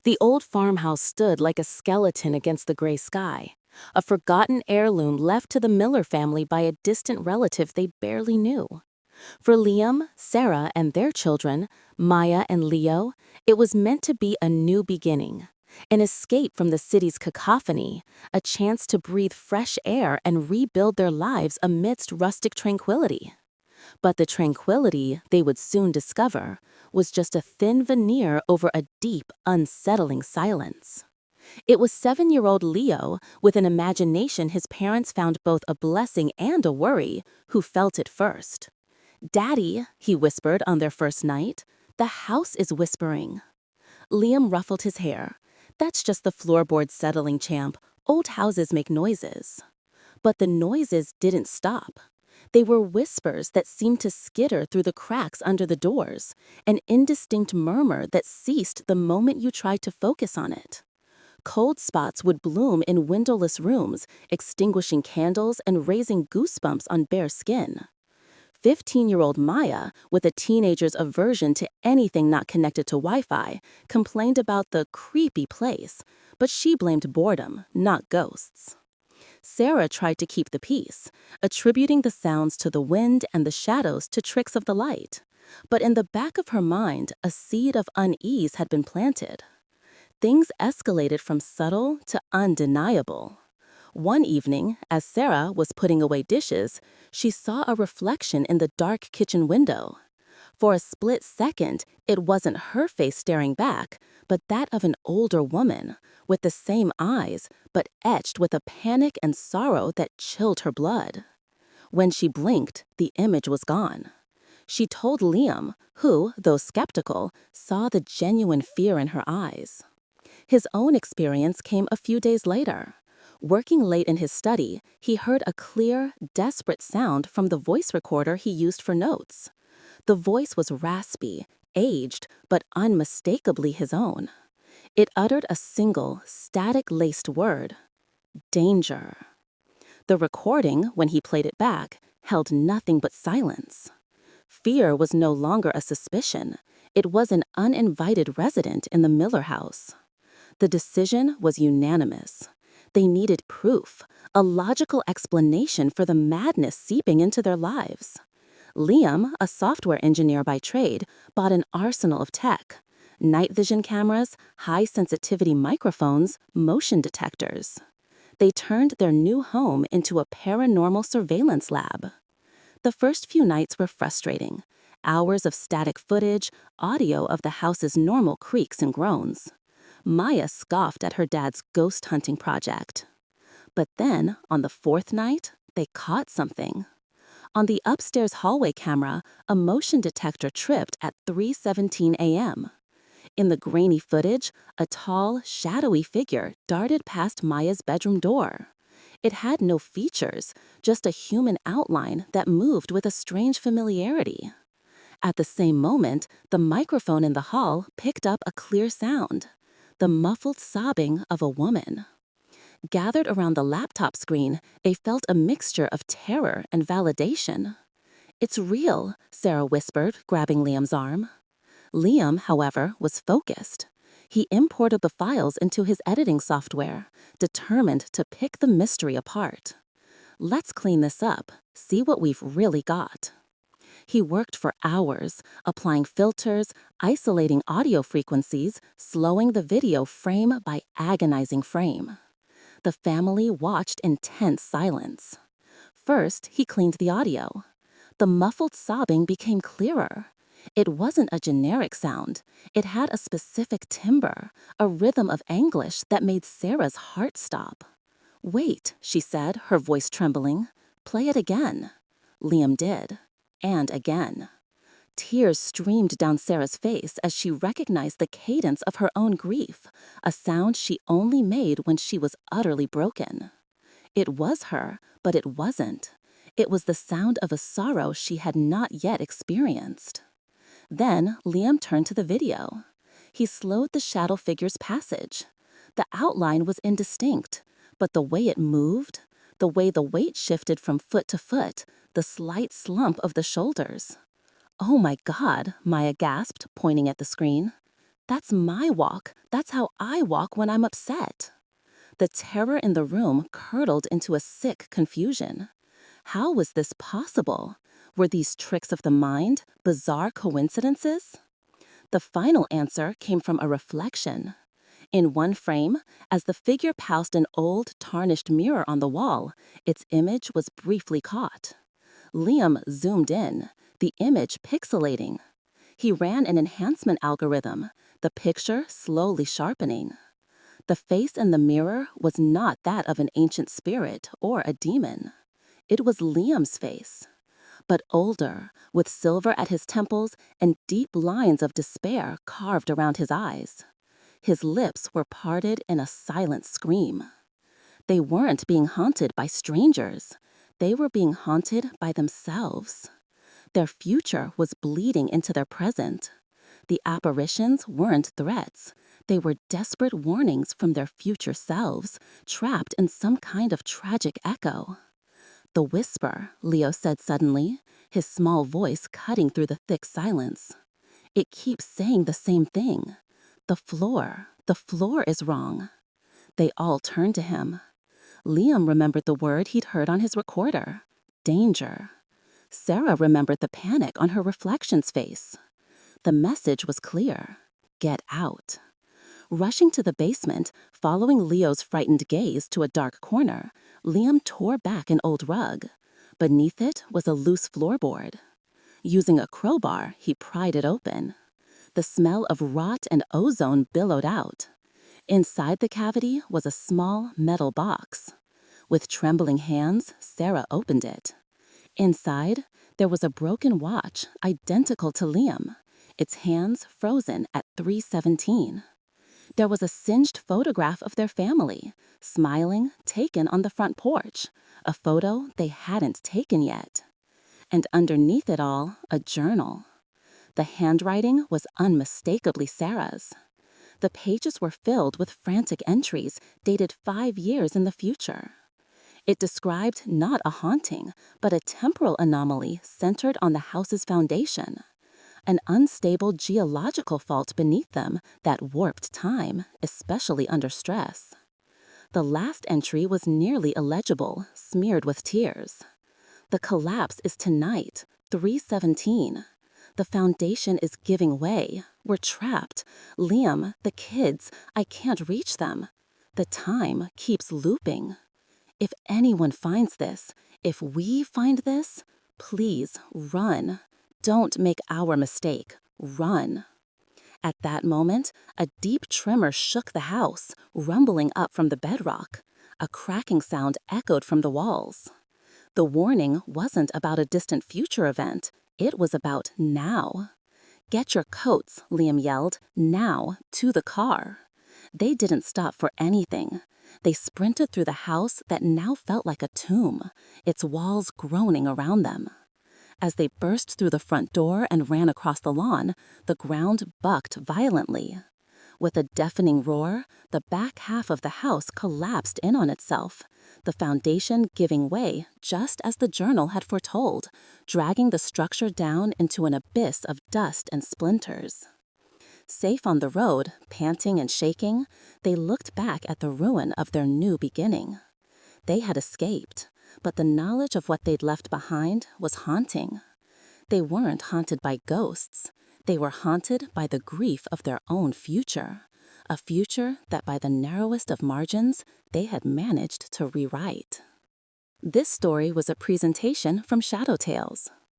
The old farmhouse stood like a skeleton against the gray sky, a forgotten heirloom left to the Miller family by a distant relative they barely knew. For Liam, Sarah, and their children, Maya and Leo, it was meant to be a new beginning, an escape from the city's cacophony, a chance to breathe fresh air and rebuild their lives amidst rustic tranquility. But the tranquility, they would soon discover, was just a thin veneer over a deep, unsettling silence. It was 7-year-old Leo, with an imagination his parents found both a blessing and a worry, who felt it first. "Daddy," he whispered on their first night, "the house is whispering." Liam ruffled his hair. "That's just the floorboards settling, champ. Old houses make noises." But the noises didn't stop. They were whispers that seemed to skitter through the cracks under the doors, an indistinct murmur that ceased the moment you tried to focus on it. Cold spots would bloom in windowless rooms, extinguishing candles and raising goosebumps on bare skin. 15-year-old Maya, with a teenager's aversion to anything not connected to Wi-Fi, complained about the creepy place, but she blamed boredom, not ghosts. Sarah tried to keep the peace, attributing the sounds to the wind and the shadows to tricks of the light. But in the back of her mind, a seed of unease had been planted. Things escalated from subtle to undeniable. One evening, as Sarah was putting away dishes, she saw a reflection in the dark kitchen window. For a split second, it wasn't her face staring back, but that of an older woman, with the same eyes, but etched with a panic and sorrow that chilled her blood. When she blinked, the image was gone. She told Liam, who, though skeptical, saw the genuine fear in her eyes. His own experience came a few days later. Working late in his study, he heard a clear, desperate sound from the voice recorder he used for notes. The voice was raspy, aged, but unmistakably his own. It uttered a single, static-laced word: danger. The recording, when he played it back, held nothing but silence. Fear was no longer a suspicion. It was an uninvited resident in the Miller house. The decision was unanimous. They needed proof, a logical explanation for the madness seeping into their lives. Liam, a software engineer by trade, bought an arsenal of tech: night vision cameras, high-sensitivity microphones, motion detectors. They turned their new home into a paranormal surveillance lab. The first few nights were frustrating. Hours of static footage, audio of the house's normal creaks and groans. Maya scoffed at her dad's ghost hunting project. But then, on the fourth night, they caught something. On the upstairs hallway camera, a motion detector tripped at 3:17 a.m. In the grainy footage, a tall, shadowy figure darted past Maya's bedroom door. It had no features, just a human outline that moved with a strange familiarity. At the same moment, the microphone in the hall picked up a clear sound: the muffled sobbing of a woman. Gathered around the laptop screen, they felt a mixture of terror and validation. "It's real," Sarah whispered, grabbing Liam's arm. Liam, however, was focused. He imported the files into his editing software, determined to pick the mystery apart. "Let's clean this up, see what we've really got." He worked for hours, applying filters, isolating audio frequencies, slowing the video frame by agonizing frame. The family watched in tense silence. First, he cleaned the audio. The muffled sobbing became clearer. It wasn't a generic sound. It had a specific timbre, a rhythm of anguish that made Sarah's heart stop. "Wait," she said, her voice trembling. "Play it again." Liam did. And again. Tears streamed down Sarah's face as she recognized the cadence of her own grief, a sound she only made when she was utterly broken. It was her, but it wasn't. It was the sound of a sorrow she had not yet experienced. Then Liam turned to the video. He slowed the shadow figure's passage. The outline was indistinct, but the way it moved, the way the weight shifted from foot to foot, the slight slump of the shoulders. "Oh my God," Maya gasped, pointing at the screen. That's my walk. That's how I walk when I'm upset." The terror in the room curdled into a sick confusion. How was this possible? Were these tricks of the mind bizarre coincidences? The final answer came from a reflection. In one frame, as the figure passed an old, tarnished mirror on the wall, its image was briefly caught. Liam zoomed in, the image pixelating. He ran an enhancement algorithm, the picture slowly sharpening. The face in the mirror was not that of an ancient spirit or a demon. It was Liam's face, but older, with silver at his temples and deep lines of despair carved around his eyes. His lips were parted in a silent scream. They weren't being haunted by strangers. They were being haunted by themselves. Their future was bleeding into their present. The apparitions weren't threats. They were desperate warnings from their future selves, trapped in some kind of tragic echo. "The whisper," Leo said suddenly, his small voice cutting through the thick silence. "It keeps saying the same thing. The floor is wrong." They all turned to him. Liam remembered the word he'd heard on his recorder: danger. Sarah remembered the panic on her reflection's face. The message was clear: get out. Rushing to the basement, following Leo's frightened gaze to a dark corner, Liam tore back an old rug. Beneath it was a loose floorboard. Using a crowbar, he pried it open. The smell of rot and ozone billowed out. Inside the cavity was a small metal box. With trembling hands, Sarah opened it. Inside, there was a broken watch identical to Liam, its hands frozen at 3:17. There was a singed photograph of their family, smiling, taken on the front porch, a photo they hadn't taken yet. And underneath it all, a journal. The handwriting was unmistakably Sarah's. The pages were filled with frantic entries dated 5 years in the future. It described not a haunting, but a temporal anomaly centered on the house's foundation. An unstable geological fault beneath them that warped time, especially under stress. The last entry was nearly illegible, smeared with tears. "The collapse is tonight, 3:17. The foundation is giving way. We're trapped. Liam, the kids, I can't reach them. The time keeps looping. If anyone finds this, if we find this, please run. Don't make our mistake. Run." At that moment, a deep tremor shook the house, rumbling up from the bedrock. A cracking sound echoed from the walls. The warning wasn't about a distant future event. It was about now. "Get your coats," Liam yelled, "now, to the car." They didn't stop for anything. They sprinted through the house that now felt like a tomb, its walls groaning around them. As they burst through the front door and ran across the lawn, the ground bucked violently. With a deafening roar, the back half of the house collapsed in on itself, the foundation giving way just as the journal had foretold, dragging the structure down into an abyss of dust and splinters. Safe on the road, panting and shaking, they looked back at the ruin of their new beginning. They had escaped, but the knowledge of what they'd left behind was haunting. They weren't haunted by ghosts. They were haunted by the grief of their own future, a future that by the narrowest of margins, they had managed to rewrite. This story was a presentation from Shadow Tales.